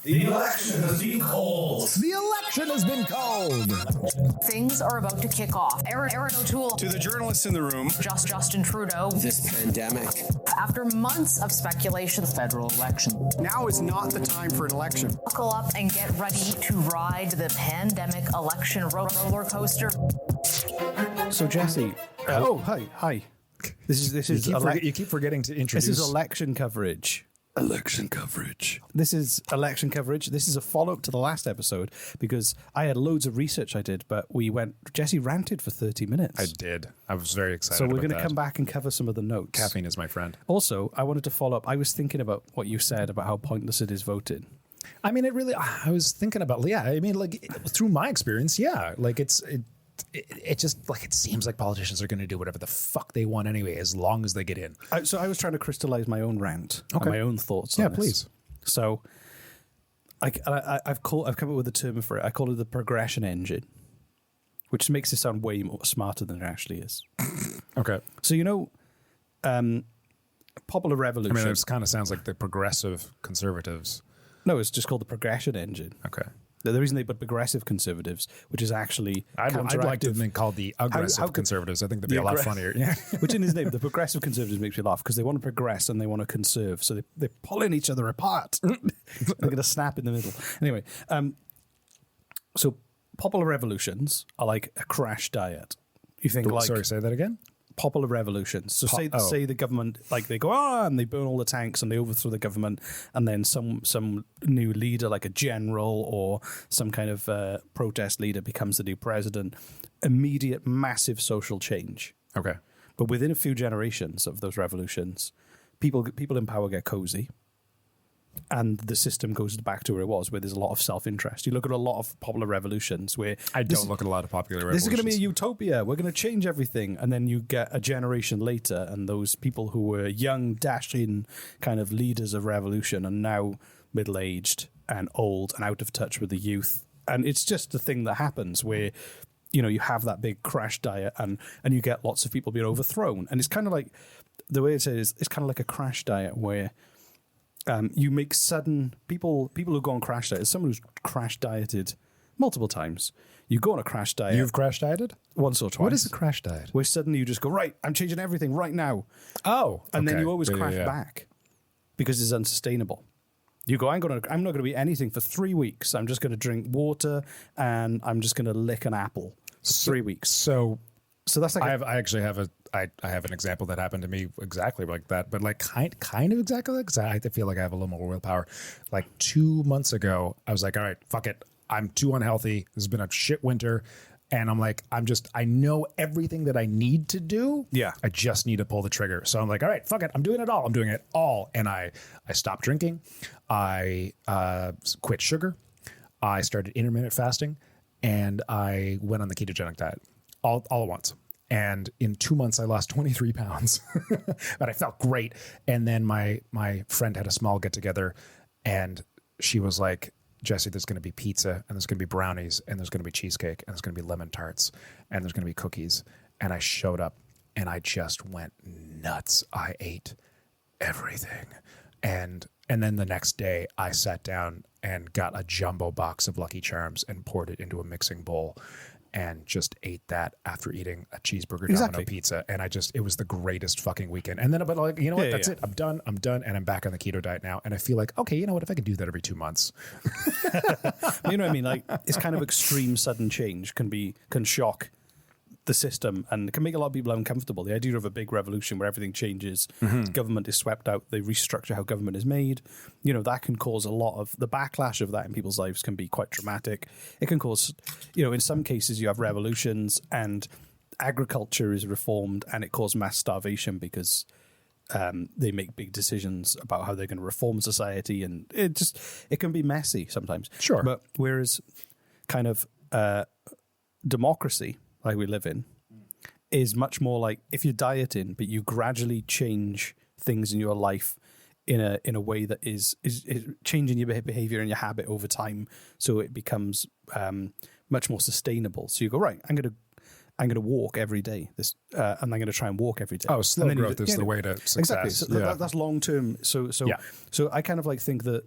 The election has been called. The election has been called. Things are about to kick off. Aaron O'Toole. To the journalists in the room. Justin Trudeau. This pandemic. After months of speculation. Federal election. Now is not the time for an election. Buckle up and get ready to ride the pandemic election roller coaster. So Jesse, hi. This is you keep forgetting to introduce. This is election coverage. This is election coverage. This is a follow-up to the last episode because I had loads of research I did, but Jesse ranted for 30 minutes. I did. I was very excited. So we're going to come back and cover some of the notes. Caffeine is my friend. Also, I wanted to follow up. I was thinking about what you said about how pointless it is voting. I mean, I was thinking about, through my experience, it just like it seems like politicians are going to do whatever the fuck they want anyway, as long as they get in. So I was trying to crystallize my own rant, and my own thoughts. Yeah, on this. please. So I've come up with a term for it. I call it the progression engine, which makes it sound way more smarter than it actually is. Okay. So popular revolution. I mean, it kind of sounds like the progressive conservatives. No, it's just called the progression engine. Okay. The reason they put progressive conservatives, which is actually I'd like to have been called the aggressive conservatives. I think that'd be a lot funnier. Yeah. Which in his name, the progressive conservatives makes me laugh because they want to progress and they want to conserve. So they're pulling each other apart. They're going to snap in the middle. Anyway, so popular revolutions are like a crash diet. You think Sorry, say that again? Popular revolutions. So say the government, they go and they burn all the tanks and they overthrow the government, and then some new leader, like a general or some kind of protest leader, becomes the new president. Immediate, massive social change. Okay. But within a few generations of those revolutions, people in power get cozy, and the system goes back to where it was, where there's a lot of self-interest. You look at a lot of popular revolutions where... I don't look at a lot of popular revolutions. This is going to be a utopia. We're going to change everything. And then you get a generation later, and those people who were young, dashing kind of leaders of revolution are now middle-aged and old and out of touch with the youth. And it's just the thing that happens where... you have that big crash diet and you get lots of people being overthrown. And it's kind of like, the way it is, it's kind of like a crash diet where you make sudden, people who go on crash diet, as someone who's crash dieted multiple times, you go on a crash diet. You've crash dieted? Once or twice. What is a crash diet? Where suddenly you just go, right, I'm changing everything right now. Oh, and then you always crash back because it's unsustainable. You go, I'm not going to eat anything for 3 weeks. I'm just going to drink water and I'm just going to lick an apple for 3 weeks. So that's like I have an example that happened to me exactly like that, but like kind of exactly like that. I feel like I have a little more willpower. Like 2 months ago, I was like, all right, fuck it. I'm too unhealthy. This has been a shit winter. And I'm like, I know everything that I need to do. Yeah. I just need to pull the trigger. So I'm like, all right, fuck it. I'm doing it all. I'm doing it all. And I stopped drinking. I quit sugar. I started intermittent fasting. And I went on the ketogenic diet all at once. And in 2 months, I lost 23 pounds. But I felt great. And then my friend had a small get together and she was like, Jesse, there's going to be pizza and there's going to be brownies and there's going to be cheesecake and there's going to be lemon tarts and there's going to be cookies. And I showed up and I just went nuts. I ate everything. And then the next day I sat down and got a jumbo box of Lucky Charms and poured it into a mixing bowl and just ate that after eating a cheeseburger Domino pizza. And it was the greatest fucking weekend. And then, but like, you know what? That's it. I'm done. And I'm back on the keto diet now. And I feel like, okay, you know what? If I could do that every 2 months. You know what I mean? Like, it's kind of extreme sudden change can shock the system and can make a lot of people uncomfortable. The idea of a big revolution where everything changes, government is swept out, they restructure how government is made, that can cause a lot of the backlash of that in people's lives can be quite dramatic. It can cause, in some cases you have revolutions and agriculture is reformed and it causes mass starvation because they make big decisions about how they're going to reform society, and it can be messy sometimes. Sure. But whereas kind of democracy like we live in is much more like if you're dieting, but you gradually change things in your life in a way that is changing your behavior and your habit over time, so it becomes much more sustainable. So you go, right, I'm going to walk every day. And I'm going to try and walk every day. Oh, slow growth is the way to success. Exactly. So that's long term. So I kind of like think that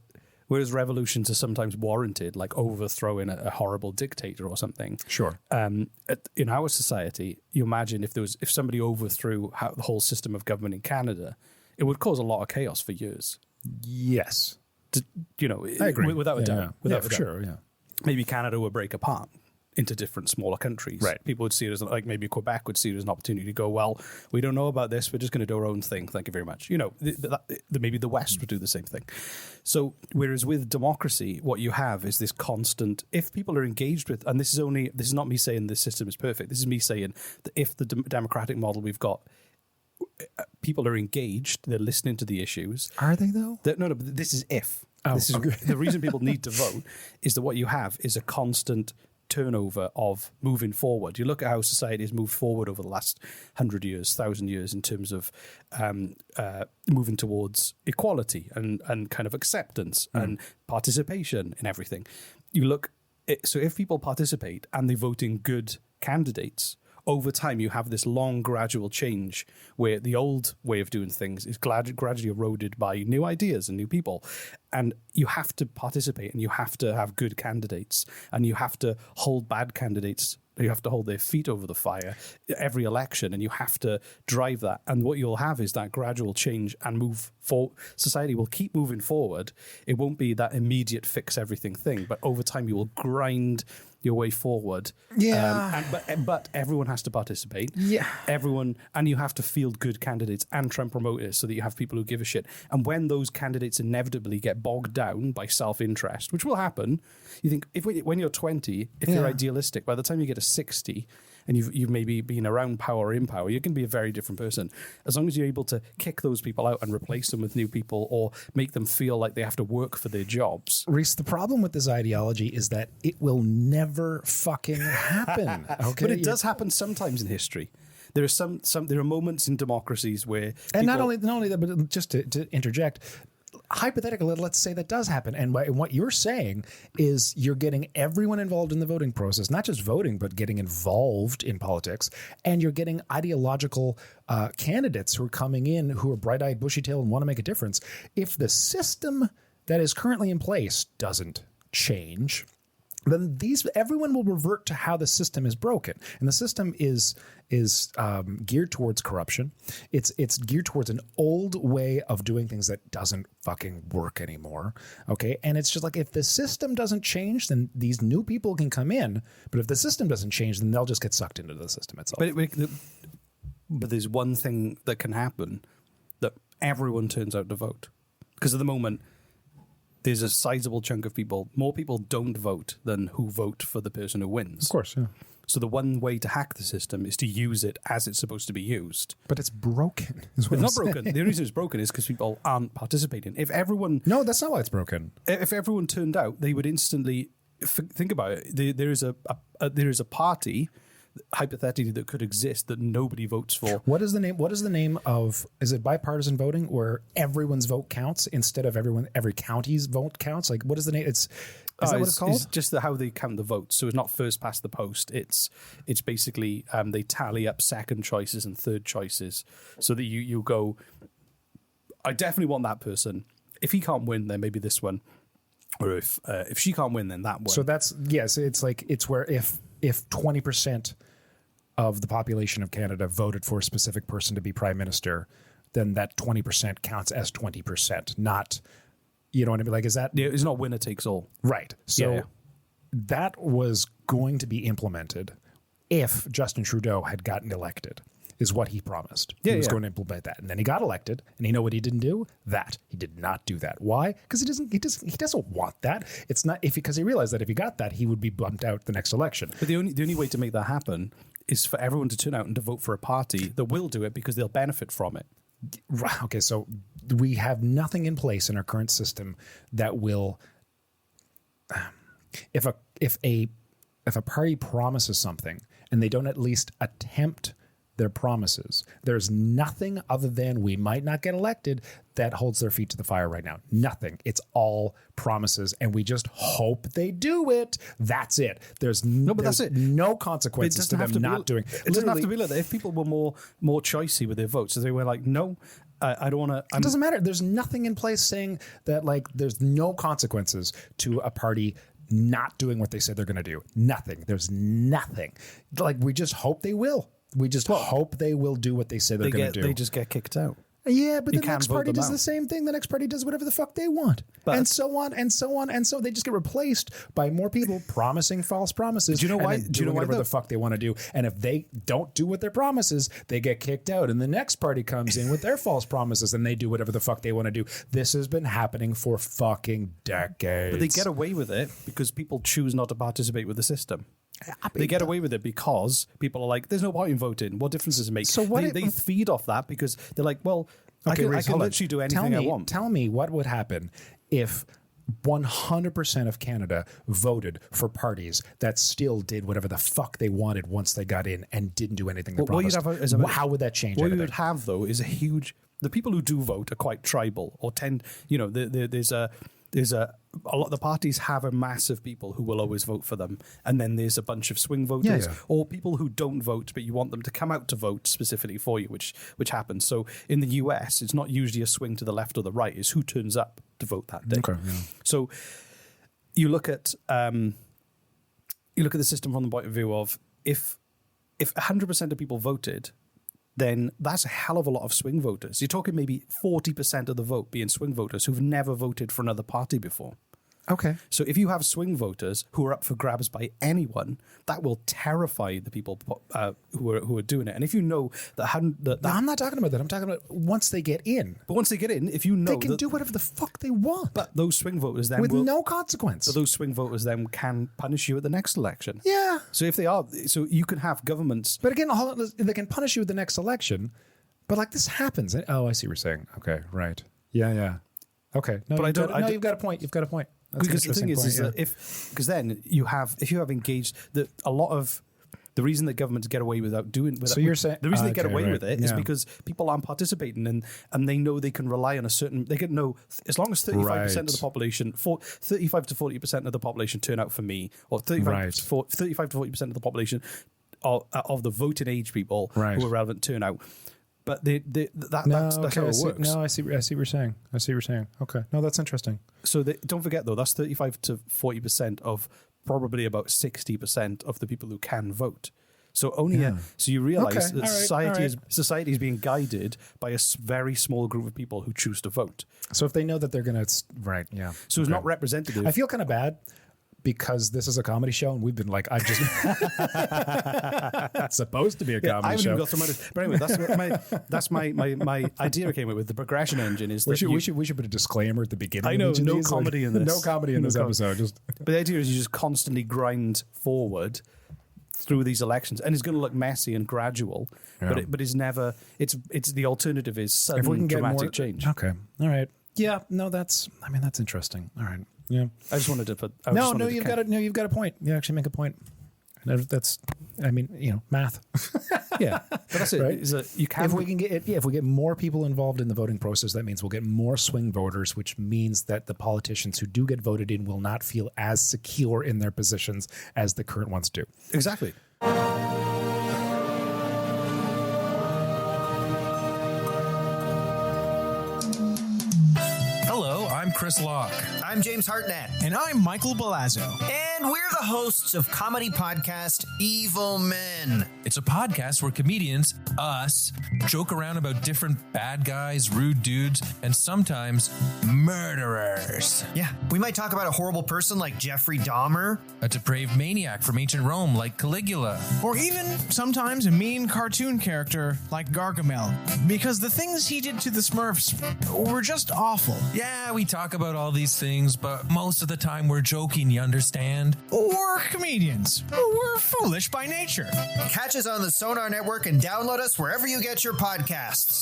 Whereas revolutions are sometimes warranted, like overthrowing a horrible dictator or something. Sure. In our society, you imagine if somebody overthrew the whole system of government in Canada, it would cause a lot of chaos for years. Yes. I agree. Without a doubt. Yeah. Without for a doubt. sure, yeah. Maybe Canada would break apart into different smaller countries. Right. People would see it as, like, maybe Quebec would see it as an opportunity to go, well, we don't know about this, we're just going to do our own thing, thank you very much. Maybe the West would do the same thing. So whereas with democracy, what you have is this constant, if people are engaged with, and this is not me saying this system is perfect, this is me saying that if the democratic model we've got, people are engaged, they're listening to the issues. Are they, though? No, but this is if. Oh, this is okay. the reason people need to vote is that what you have is a constant turnover of moving forward. You look at how society has moved forward over the last 100 years, 1,000 years in terms of moving towards equality and kind of acceptance and participation in everything. So if people participate and they vote in good candidates, over time, you have this long, gradual change where the old way of doing things is gradually eroded by new ideas and new people. And you have to participate and you have to have good candidates and you have to hold bad candidates. You have to hold their feet over the fire every election and you have to drive that. And what you'll have is that gradual change and move forward. Society will keep moving forward. It won't be that immediate fix everything thing, but over time you will grind your way forward. Yeah. But everyone has to participate. Yeah. Everyone, and you have to field good candidates and try and promote it so that you have people who give a shit. And when those candidates inevitably get bogged down by self-interest, which will happen, you think when you're 20, if you're idealistic, by the time you get to 60 and you've maybe been around power or in power, you can be a very different person. As long as you're able to kick those people out and replace them with new people or make them feel like they have to work for their jobs. Rhys, the problem with this ideology is that it will never fucking happen. Okay, But it does happen sometimes in history. There are there are moments in democracies where and not only that, but just to interject, hypothetically, let's say that does happen. And what you're saying is you're getting everyone involved in the voting process, not just voting, but getting involved in politics. And you're getting ideological candidates who are coming in who are bright-eyed, bushy-tailed, and want to make a difference. If the system that is currently in place doesn't change, then everyone will revert to how the system is broken, and the system is geared towards corruption. It's geared towards an old way of doing things that doesn't fucking work anymore. Okay, and it's just like if the system doesn't change, then these new people can come in. But if the system doesn't change, then they'll just get sucked into the system itself. But there's one thing that can happen, that everyone turns out to vote, because at the moment, there's a sizable chunk of people, more people don't vote than who vote for the person who wins. Of course, yeah. So the one way to hack the system is to use it as it's supposed to be used. But it's broken. It's not broken. The only reason it's broken is because people aren't participating. No, that's not why it's broken. If everyone turned out, they would instantly think about it. There is a party, hypothetically, that could exist that nobody votes for. What is the name of, is it bipartisan voting where everyone's vote counts instead of every county's vote counts? Like, what is the name? Is that what it's called? It's just how they count the votes. So it's not first past the post. It's basically they tally up second choices and third choices so that you go, I definitely want that person. If he can't win, then maybe this one. Or if she can't win, then that one. So that's, yes, it's like, it's where if 20% of the population of Canada voted for a specific person to be prime minister, then that 20% counts as 20%, not, you know what I mean? Like, is that... Yeah, it's not winner takes all. Right. So Yeah. that was going to be implemented if Justin Trudeau had gotten elected, is what he promised. He was going to implement that. And then he got elected, and you know what he didn't do? That. He did not do that. Why? Because he doesn't want that. It's not because he realized that if he got that, he would be bumped out the next election. But the only way to make that happen is for everyone to turn out and to vote for a party that will do it because they'll benefit from it. Okay, so we have nothing in place in our current system that will, if a party promises something and they don't at least attempt their promises, there's nothing other than we might not get elected that holds their feet to the fire right now. Nothing. It's all promises, and we just hope they do it. That's it. There's that's it. No consequences to them not doing. It doesn't have to be like that. If people were more choicey with their votes, if they were like, no, I don't want to. It doesn't matter. There's nothing in place saying that like there's no consequences to a party not doing what they said they're going to do. Nothing. There's nothing. Like we just hope they will. We just hope they will do what they say they're going to do. They just get kicked out. Yeah, but You the can't next vote party them does out. the same thing. The next party does whatever the fuck they want. But- and so on and so on. And so they just get replaced by more people promising false promises. Do you know why? And then Do you know doing why whatever though? the fuck they want to do. And if they don't do what their promises, they get kicked out. And the next party comes in with their false promises and they do whatever the fuck they want to do. This has been happening for fucking decades. But they get away with it because people choose not to participate with the system. They get away with it because people are like, "There's no point in voting. What difference does it make?" So what they feed off that because they're like, "Well, Okay, I Rhys, can hold on. literally do anything I want." Tell me what would happen if 100% of Canada voted for parties that still did whatever the fuck they wanted once they got in and didn't do anything they What you'd promised. have How would that change What you anything? would have though is a huge. The people who do vote are quite tribal or tend. You know, there's a lot. The parties have a mass of people who will always vote for them, and then there's a bunch of swing voters Yeah. or people who don't vote, but you want them to come out to vote specifically for you, which happens. So in the US, it's not usually a swing to the left or the right; it's who turns up to vote that day. Okay, yeah. So you look at the system from the point of view of if 100% of people voted, then that's a hell of a lot of swing voters. You're talking maybe 40% of the vote being swing voters who've never voted for another party before. Okay. So if you have swing voters who are up for grabs by anyone, that will terrify the people who are doing it. And if you know that, No, I'm not talking about that. I'm talking about once they get in, but once they get in, if you know they can that, do whatever the fuck they want. but those swing voters then with will, no consequence. but those swing voters then can punish you at the next election. Yeah. So if they are, so you can have governments. But again, they can punish you with the next election. But like this happens. Oh, I see what you're saying. Okay, right. Yeah. Okay. No, But I don't- No, I don't- you've got a point. You've got a point. That's an Because the thing interesting is point, that because then if you have engaged a lot of the reason that governments get away without doing. So you're saying the reason they get okay, away right, with it is yeah. because people aren't participating and they know they can rely on a certain. They can know as long as 35% of the Right. population, 35 to 40% of the population turn out for me, or 35 to 40% of the population of the voting age people Right. who are relevant turn out. But that's okay, how it works. I see what you're saying. Okay. No, that's interesting. So don't forget though, that's 35 to 40% of probably about 60% of the people who can vote. So so you realize Okay, that all right. society is being guided by a very small group of people who choose to vote. So if they know that they're going to, right, yeah. So it's Okay. not representative. I feel kind of bad because this is a comedy show and we've been like, I've just, it's supposed to be a I comedy haven't show. even got through my. But anyway, that's my idea I came up with. The progression engine is We that should put a disclaimer at the beginning. I of know, each of no these, like, comedy in this. No comedy in No this comedy. episode. Just But the idea is you just constantly grind forward through these elections, and it's going to look messy and gradual. Yeah. But it's never. It's the alternative is sudden if we can get dramatic more change. Okay. All right. Yeah. No, that's interesting. All right. Yeah. I just wanted to put. You've got a point. You actually make a point. That's, math. Yeah, but that's it. Right? Is that you can. If we can if we get more people involved in the voting process, that means we'll get more swing voters, which means that the politicians who do get voted in will not feel as secure in their positions as the current ones do. Exactly. Hello, I'm Chris Locke. I'm James Hartnett, And I'm Michael Balazzo. and we're the hosts of comedy podcast Evil Men. It's a podcast where comedians, us, joke around about different bad guys, rude dudes, and sometimes murderers. Yeah, we might talk about a horrible person like Jeffrey Dahmer. A depraved maniac from ancient Rome like Caligula. Or even sometimes a mean cartoon character like Gargamel. Because the things he did to the Smurfs were just awful. Yeah, we talk about all these things, but most of the time we're joking, you understand? Or comedians who were foolish by nature. Catch us on the Sonar Network and download us wherever you get your podcasts.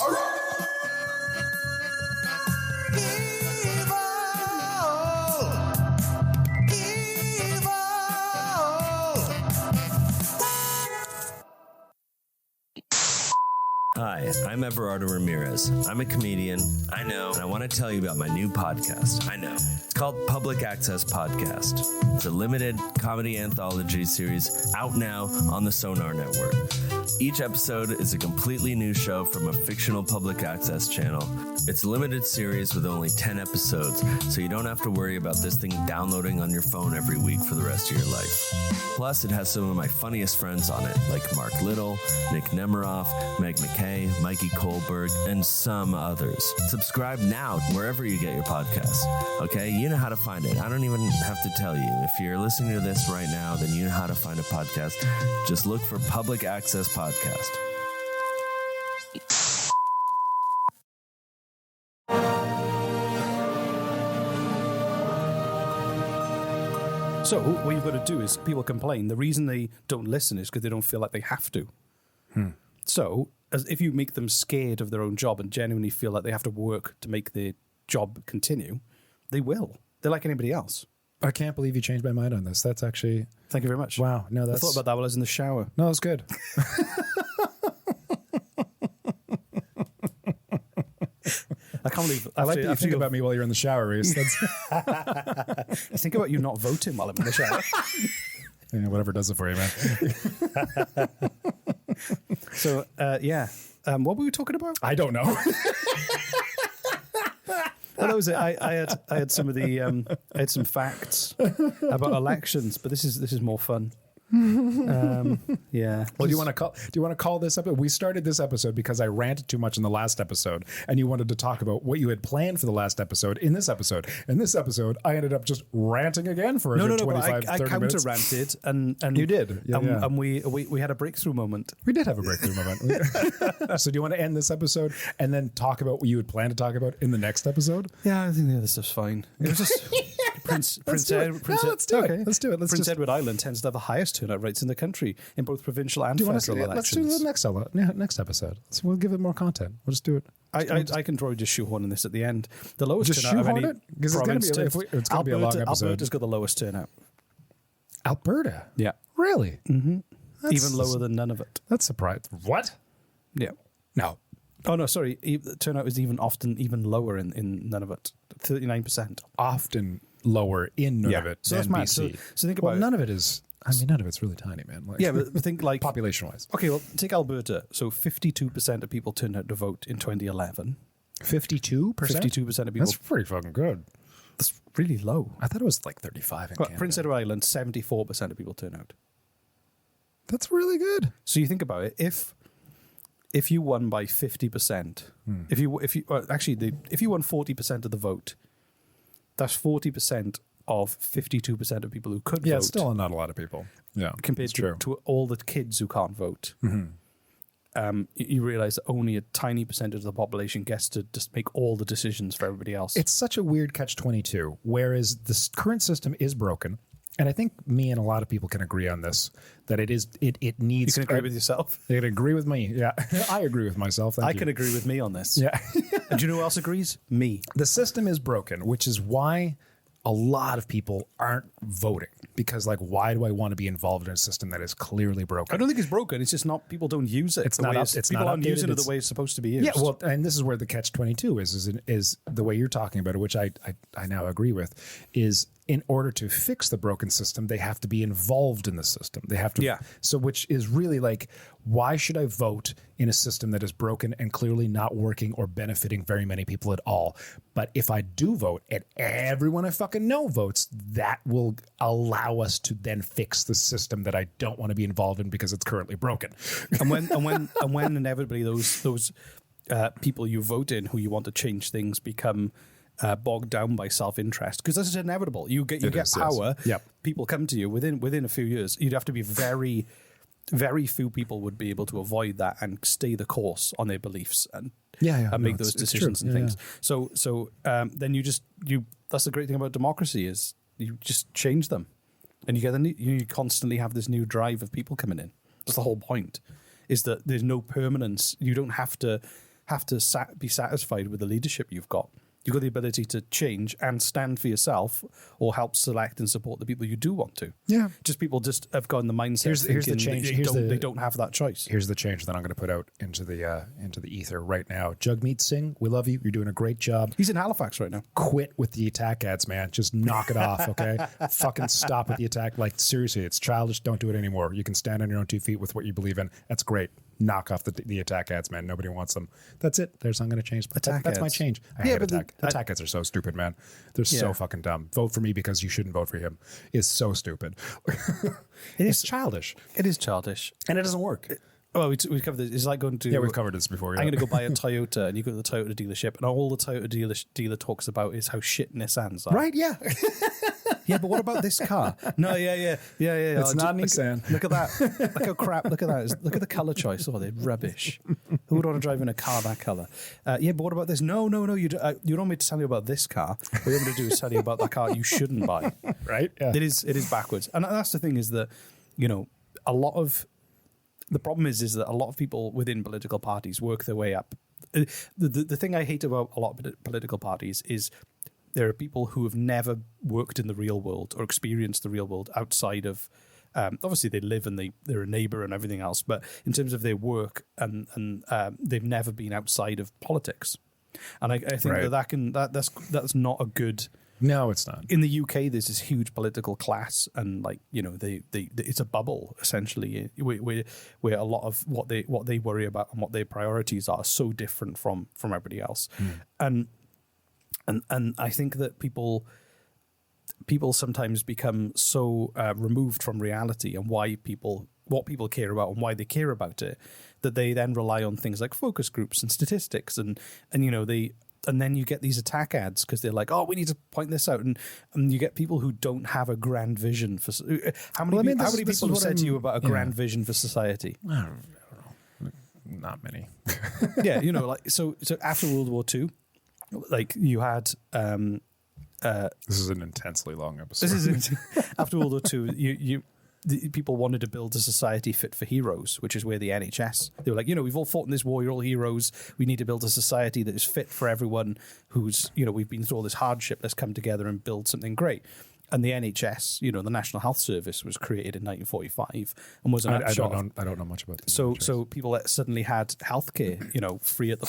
Hi, I'm Everardo Ramirez. I'm a comedian. I know. And I want to tell you about my new podcast. I know. It's called Public Access Podcast. It's a limited comedy anthology series out now on the Sonar Network. Each episode is a completely new show from a fictional public access channel. It's a limited series with only 10 episodes, so you don't have to worry about this thing downloading on your phone every week for the rest of your life. Plus, it has some of my funniest friends on it, like Mark Little, Nick Nemiroff, Meg McKay, Mikey Kohlberg, and some others. Subscribe now wherever you get your podcasts. Okay, you know how to find it. I don't even have to tell you. If you're listening to this right now, then you know how to find a podcast. Just look for Public Access Podcast. So what you've got to do is, people complain. The reason they don't listen is because they don't feel like they have to. So if you make them scared of their own job and genuinely feel like they have to work to make their job continue, they will. They're like anybody else. I can't believe you changed my mind on this. That's actually... Thank you very much. Wow. No, I thought about that while I was in the shower. No, that's good. I can't believe... I like that you think about me while you're in the shower, Rhys. I think about you not voting while I'm in the shower. Yeah, whatever does it for you, man. So, what were we talking about? I don't know. Well, that was it. I had some of the I had some facts about elections, but this is more fun. Yeah. Well, do you want to call this episode? We started this episode because I ranted too much in the last episode, and you wanted to talk about what you had planned for the last episode in this episode. In this episode, I ended up just ranting again for 25, 30 minutes. I counter-ranted, and you did, and we had a breakthrough moment. We did have a breakthrough moment. So do you want to end this episode and then talk about what you had planned to talk about in the next episode? Yeah, I think the other stuff's fine. It was just Prince Edward. Let's do it. Let's do it. Prince Edward Island tends to have the highest turnout rates in the country in both provincial and federal elections. Let's do the next episode. So we'll give it more content. We'll just do it. I can probably just shoehorn in this at the end. The lowest just turnout of any because it's going to be a long episode. Alberta's got the lowest turnout. Alberta? Yeah. Really? Mm-hmm. Even lower than none of it. That's surprising. What? Yeah. No. Oh, no, sorry. The turnout is even lower in none of it. 39%. Often lower in none of it so than that's BC. So think about none of it is... I mean, none of it's really tiny, man. Like, yeah, but think like... population-wise. Okay, well, take Alberta. So 52% of people turned out to vote in 2011. 52%? 52% of people... That's pretty fucking good. That's really low. I thought it was like 35 in Canada. Prince Edward Island, 74% of people turn out. That's really good. So you think about it, if you won by 50%, if you won 40% of the vote, that's 40% of 52% of people who could vote. Yeah, it's still not a lot of people. Yeah, compared to all the kids who can't vote. You realize that only a tiny percentage of the population gets to just make all the decisions for everybody else. It's such a weird catch-22, whereas the current system is broken. And I think me and a lot of people can agree on this, that it needs... You can agree with yourself? They can agree with me, yeah. I agree with myself, thank you. I can agree with me on this. Yeah. And do you know who else agrees? Me. The system is broken, which is why a lot of people aren't voting. Because, like, why do I want to be involved in a system that is clearly broken? I don't think it's broken. It's just not... People don't use it. People aren't using it the way it's supposed to be used. Yeah, well, and this is where the catch-22 is the way you're talking about it, which I now agree with, is... in order to fix the broken system, they have to be involved in the system. They have to. Yeah. So which is really like, why should I vote in a system that is broken and clearly not working or benefiting very many people at all? But if I do vote and everyone I fucking know votes, that will allow us to then fix the system that I don't want to be involved in because it's currently broken. And when inevitably those people you vote in who you want to change things become bogged down by self-interest, because this is inevitable. You get power. Yes. Yep. People come to you within a few years. You'd have to be very, very few people would be able to avoid that and stay the course on their beliefs and make those decisions and things. Yeah. So then that's the great thing about democracy is you just change them, and you constantly have this new drive of people coming in. That's the whole point. Is that there's no permanence. You don't have to be satisfied with the leadership you've got. You've got the ability to change and stand for yourself or help select and support the people you do want to. Yeah. Just people just have gone the mindset here's the change. They don't have that choice. Here's the change that I'm going to put out into the ether right now. Jagmeet Singh, we love you. You're doing a great job. He's in Halifax right now. Quit with the attack ads, man. Just knock it off, okay? Fucking stop with the attack. Like, seriously, it's childish. Don't do it anymore. You can stand on your own 2 feet with what you believe in. That's great. knock off the attack ads, man. Nobody wants them. That's it. There's not going to change. That's my ads. change. I hate attack ads are so stupid, man. They're so fucking dumb. Vote for me because you shouldn't vote for him is so stupid. It's childish. It is childish. And it doesn't work. Well, we covered this. It's like going to... Yeah, we've covered this before. Yeah. I'm going to go buy a Toyota, and you go to the Toyota dealership, and all the Toyota dealer talks about is how shit Nissans are. Right, yeah. Yeah, but what about this car? No, yeah. It's not Nissan. Look at that. Look how crap. Look at that. Look at the colour choice. Oh, they're rubbish. Who would want to drive in a car that colour? Yeah, but what about this? No. You don't want me to tell you about this car. What you want me to do is tell you about that car you shouldn't buy. Right? Yeah. It is backwards. And that's the thing is that, a lot of... The problem is that a lot of people within political parties work their way up. The thing I hate about a lot of political parties is there are people who have never worked in the real world or experienced the real world outside of... obviously, they live and they're a neighbour and everything else, but in terms of their work, and they've never been outside of politics. And I think that's not a good... No, it's not. In the UK, there's this huge political class, and it's a bubble essentially, where a lot of what they worry about and what their priorities are so different from everybody else, and I think that people sometimes become so removed from reality and what people care about and why they care about it, that they then rely on things like focus groups and statistics, and then you get these attack ads because they're like, oh, we need to point this out. And you get people who don't have a grand vision for... How many people have said to you about a grand vision for society? I don't know. Not many. Yeah, so after World War II, you had... this is an intensely long episode. After World War II, people wanted to build a society fit for heroes, which is where the NHS, they were like, we've all fought in this war, you're all heroes, we need to build a society that is fit for everyone who's, we've been through all this hardship, let's come together and build something great. And the NHS, the National Health Service, was created in 1945 and was an upshot. I don't know much about this. So people that suddenly had healthcare,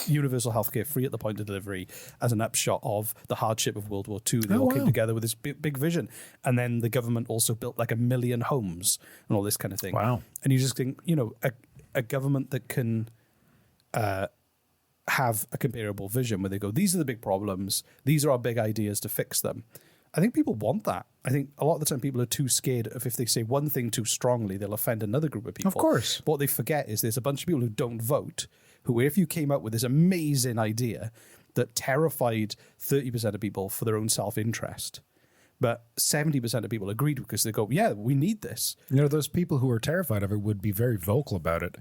universal healthcare free at the point of delivery, as an upshot of the hardship of World War II. They all came together with this big vision, and then the government also built like 1 million homes and all this kind of thing. Wow! And you just think, a government that can have a comparable vision where they go, these are the big problems, these are our big ideas to fix them. I think people want that. I think a lot of the time people are too scared of, if they say one thing too strongly, they'll offend another group of people. Of course. But what they forget is there's a bunch of people who don't vote, who, if you came up with this amazing idea that terrified 30% of people for their own self-interest, but 70% of people agreed because they go, yeah, we need this. Those people who are terrified of it would be very vocal about it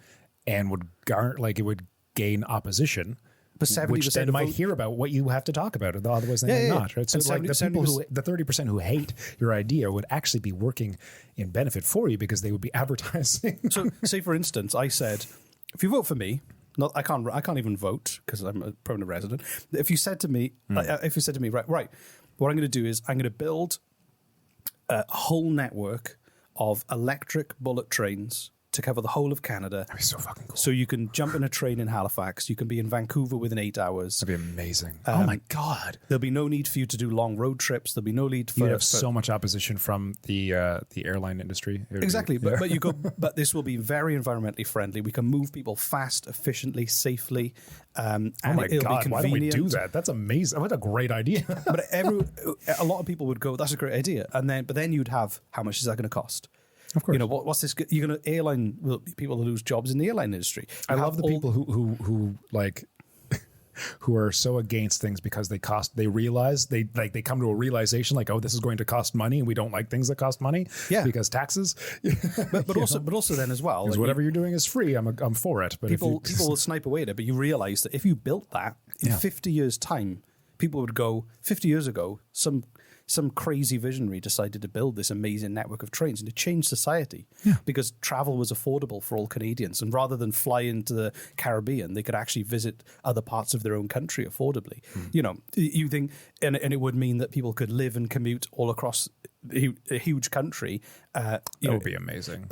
and would it would gain opposition. But 70% which then might hear about what you have to talk about, otherwise they may not. Right? So and the people the 30% who hate your idea would actually be working in benefit for you because they would be advertising. So, say for instance, I said, if you vote for me, I can't even vote because I'm a permanent resident. If you said to me, right, what I'm going to do is I'm going to build a whole network of electric bullet trains to cover the whole of Canada. That'd be so fucking cool. So you can jump in a train in Halifax. You can be in Vancouver within 8 hours. That'd be amazing. Oh my God. There'll be no need for you to do long road trips. There'll be no need for... You have so much opposition from the airline industry. Exactly. But you go. But this will be very environmentally friendly. We can move people fast, efficiently, safely. Oh my God. Why don't we do that? That's amazing. What a great idea. But a lot of people would go, that's a great idea. But then you'd have, how much is that going to cost? Of course. What's this? You're going to people lose jobs in the airline industry. I love the people who who are so against things because they realize they come to a realization like, oh, this is going to cost money and we don't like things that cost money. Yeah. Because taxes. but also then as well, because whatever you're doing is free. I'm for it. But people will snipe away at it, but you realize that if you built that in 50 years time, people would go, 50 years ago, some crazy visionary decided to build this amazing network of trains, and it changed society because travel was affordable for all Canadians. And rather than fly into the Caribbean, they could actually visit other parts of their own country affordably. You think, and it would mean that people could live and commute all across a huge country. That would be amazing.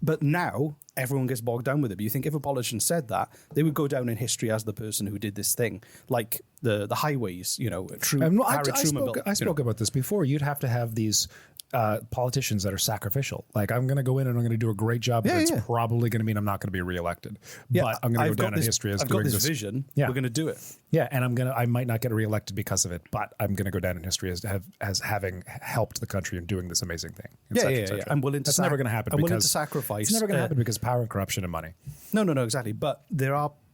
But now everyone gets bogged down with it. But you think if a politician said that, they would go down in history as the person who did this thing, like the highways. I spoke about this before. You'd have to have these politicians that are sacrificial. Like, I'm going to go in and I'm going to do a great job, but it's probably going to mean I'm not going to be reelected. But I'm going to go down in history as doing this. I've got this vision. Yeah. We're going to do it. Yeah, and I might not get reelected because of it, but I'm going to go down in history as having helped the country in doing this amazing thing. Yeah. I'm willing to. That's never going to happen. I'm willing because to sacrifice. It's never going to happen because of power and corruption and money. No, exactly. But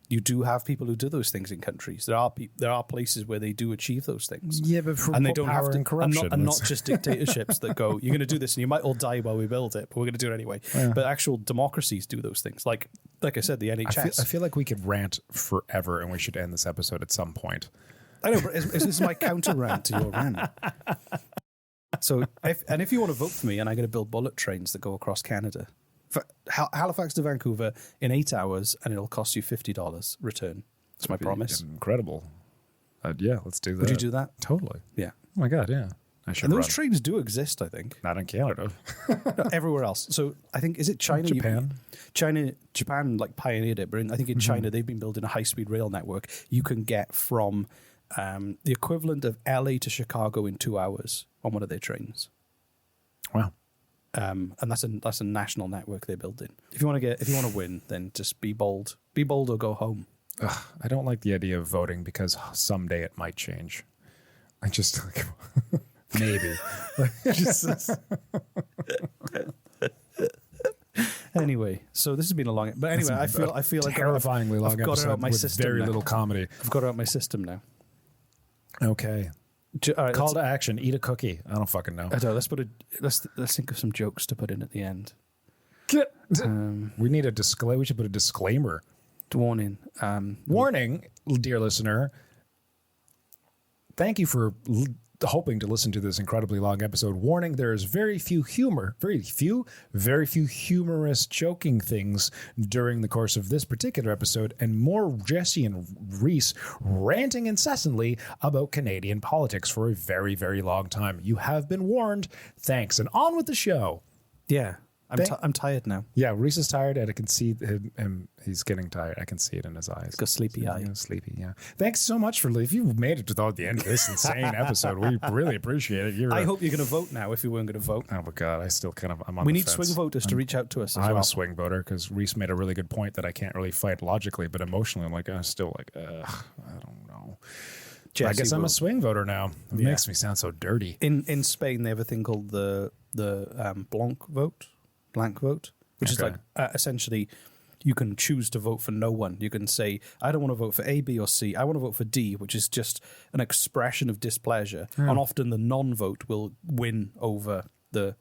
you do have people who do those things in countries. There are places where they do achieve those things. Yeah, but for and they don't have to. and corruption, and not just dictatorships that go, you're going to do this, and you might all die while we build it, but we're going to do it anyway. Yeah. But actual democracies do those things. Like I said, the NHS. I feel like we could rant forever, and we should end this episode at some point. I know, but this is my counter rant to your rant. So, if you want to vote for me, and I'm going to build bullet trains that go across Canada. Halifax to Vancouver in 8 hours, and it'll cost you $50 return. That's my promise. Incredible. Yeah, let's do that. Would you do that? Totally. Yeah. Oh my God, yeah. I should. And those trains do exist, I think. Not in Canada. No, everywhere else. So I think, is it China? Japan like pioneered it, but I think in China they've been building a high-speed rail network. You can get from the equivalent of LA to Chicago in 2 hours on one of their trains. Wow. And that's a national network they're building. If you want to win, then just be bold or go home. I don't like the idea of voting because someday it might change. I just maybe. Anyway, so this has been a long. But anyway, I feel like terrifyingly long I've got it out my with system very now. little comedy. I've got it out my system now. Okay. All right, Call to action. Eat a cookie. I don't fucking know. I don't. Let's think of some jokes to put in at the end. We need a disclaimer. We should put a disclaimer. Warning. Warning, dear listener. Thank you for hoping to listen to this incredibly long episode. Warning, there is very few humorous joking things during the course of this particular episode, and more Jesse and Rhys ranting incessantly about Canadian politics for a very, very long time. You have been warned. Thanks. And on with the show. Yeah. I'm tired now. Yeah, Rhys is tired, and I can see him. He's getting tired. I can see it in his eyes. He's got sleepy eye. Sleepy, yeah. Thanks so much if you've made it without the end of this insane episode. We really appreciate it. I hope you're going to vote now if you weren't going to vote. Oh, my God. I still I'm on We the need fence. swing voters to reach out to us as I'm well. a swing voter because Rhys made a really good point that I can't really fight logically, but emotionally, I'm still like, I don't know. Jesse I guess I'm will. a swing voter now. It Yeah. makes me sound so dirty. In Spain, they have a thing called the blank vote, which is like essentially you can choose to vote for no one. You can say, I don't want to vote for A, B, or C. I want to vote for D, which is just an expression of displeasure. Yeah. And often the non-vote will win over the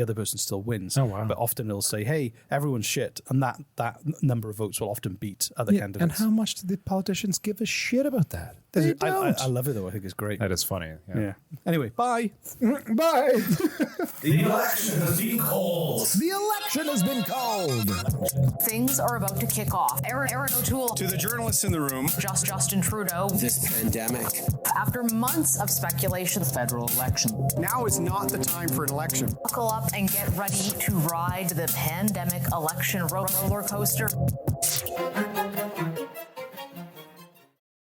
other person still wins. Oh, wow. But often it'll say, hey, everyone's shit. And that number of votes will often beat other candidates. And how much do the politicians give a shit about that? They don't. I love it, though. I think it's great. That is funny. Yeah. Anyway, bye. Bye. The election has been called. The election has been called. Things are about to kick off. Aaron O'Toole. To the journalists in the room, Justin Trudeau. This pandemic. After months of speculation, Federal election. now is not the time for an election. buckle up and get ready to ride the pandemic election roller coaster.